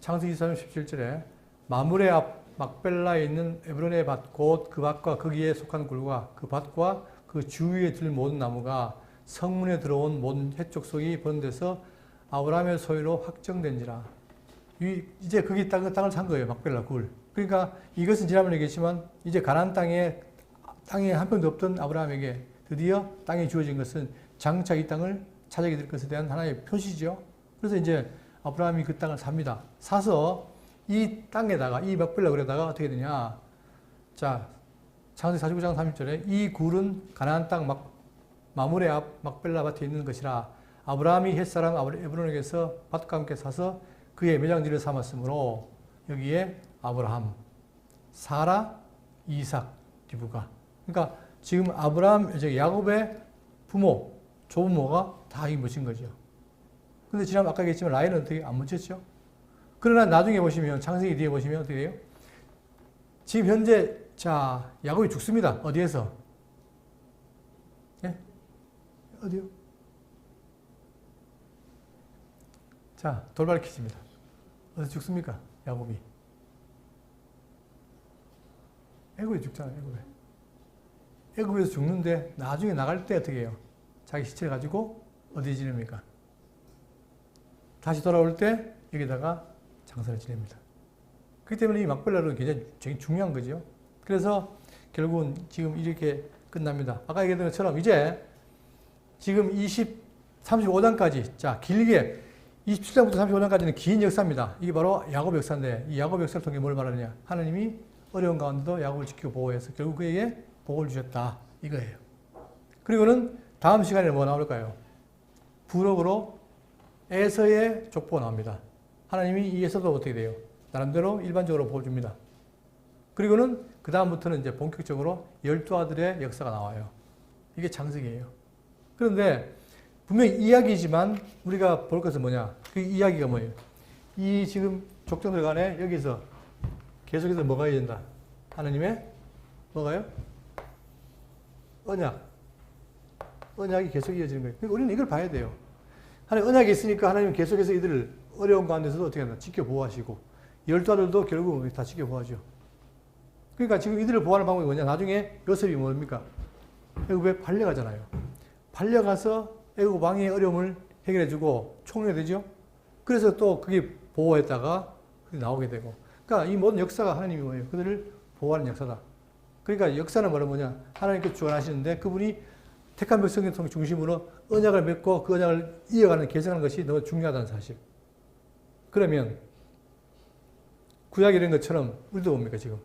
창세기 23장 17절에 마므레 앞 막벨라에 있는 에브론의 밭 곧 그 밭과 거기에 속한 굴과 그 밭과 그 주위에 들 모든 나무가 성문에 들어온 모든 해쪽 속이 보는 데서 아브라함의 소유로 확정된지라. 이제 거기 땅을 산 거예요. 막벨라 굴. 그러니까 이것은 지난번에 얘기했지만 이제 가나안 땅에 한 평도 없던 아브라함에게 드디어 땅이 주어진 것은 장차 이 땅을 차지하게 될 것에 대한 하나의 표시죠. 그래서 이제 아브라함이 그 땅을 삽니다. 사서 이 땅에다가 이 막벨라 굴에다가 어떻게 되냐. 자, 창세기 49장 30절에 이 굴은 가나안 땅 마므레 앞 막벨라 밭에 있는 것이라. 아브라함이 햇사람 에브론에게서 밭과 함께 사서 그의 매장지를 삼았으므로 여기에 아브라함, 사라, 이삭, 리브가. 그러니까 지금 아브라함, 야곱의 부모, 조부모가 다 이 묻힌 거죠. 근데 지난번 아까 얘기했지만 라헬은 어떻게 안 묻혔죠? 그러나 나중에 보시면 창세기 뒤에 보시면 어떻게 돼요? 지금 현재 자 야곱이 죽습니다. 어디에서? 예? 어디요? 자, 돌발 퀴즈입니다. 어디서 죽습니까? 야곱이. 애굽에 죽잖아요. 애굽에. 애굽에서 죽는데 나중에 나갈 때 어떻게 해요? 자기 시체를 가지고 어디에 지냅니까? 다시 돌아올 때 여기다가 장사를 지냅니다. 그렇기 때문에 이 막벨라는 굉장히 중요한 거죠. 그래서 결국은 지금 이렇게 끝납니다. 아까 얘기했던 것처럼 이제 지금 35장까지 자 길게 27장부터 35장까지는 긴 역사입니다. 이게 바로 야곱 역사인데 이 야곱 역사를 통해 뭘 말하느냐. 하나님이 어려운 가운데도 야곱을 지키고 보호해서 결국 그에게 복을 주셨다. 이거예요. 그리고는 다음 시간에 뭐 나올까요? 부록으로 에서의 족보가 나옵니다. 하나님이 이에서도 어떻게 돼요? 나름대로 일반적으로 보여줍니다. 그리고는 그 다음부터는 이제 본격적으로 12아들의 역사가 나와요. 이게 창세기예요. 그런데 분명히 이야기지만 우리가 볼 것은 뭐냐? 그 이야기가 뭐예요? 이 지금 족장들 간에 여기서 계속해서 뭐가 이어진다? 하나님의 뭐가요? 언약. 언약이 계속 이어지는 거예요. 그러니까 우리는 이걸 봐야 돼요. 하나님 언약이 있으니까 하나님은 계속해서 이들을 어려운 가운데서도 어떻게 한다? 지켜보호하시고 12아들도 결국 다 지켜보호하죠. 그러니까 지금 이들을 보호하는 방법이 뭐냐? 나중에 요셉이 뭡니까? 애굽에 발려가잖아요. 발려가서 애굽 왕의 어려움을 해결해주고 총리가 되죠. 그래서 또 그게 보호했다가 나오게 되고. 그러니까 이 모든 역사가 하나님이 뭐예요? 그들을 보호하는 역사다. 그러니까 역사는 뭐냐? 하나님께서 주관하시는데 그분이 택한 백성의 중심으로 언약을 맺고 그 언약을 이어가는, 계승하는 것이 너무 중요하다는 사실. 그러면 구약에 이런 것처럼 우리도 뭡니까 지금?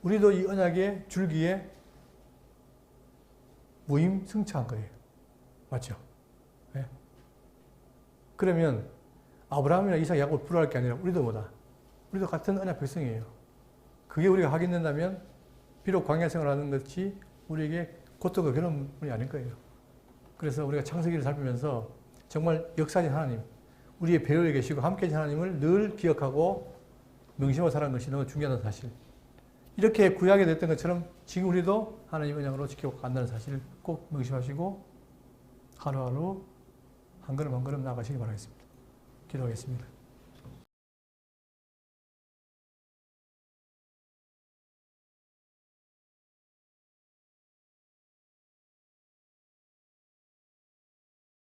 우리도 이 언약의 줄기에 무임승차한 거예요. 맞죠? 네? 그러면 아브라함이나 이삭, 야곱을 부러워할 게 아니라 우리도 뭐다? 우리도 같은 언약 백성이에요. 그게 우리가 확인된다면 비록 광야 생활하는 것이 우리에게 고통과 괴로움이 아닐 거예요. 그래서 우리가 창세기를 살피면서 정말 역사진 하나님, 우리의 배후에 계시고 함께 계신 하나님을 늘 기억하고 명심하고 살아가는 것이 너무 중요한 사실. 이렇게 구약에 됐던 것처럼 지금 우리도 하나님 언약으로 지키고 간다는 사실을 꼭 명심하시고 하루하루 한 걸음 한 걸음 나아가시기 바라겠습니다. 기도하겠습니다.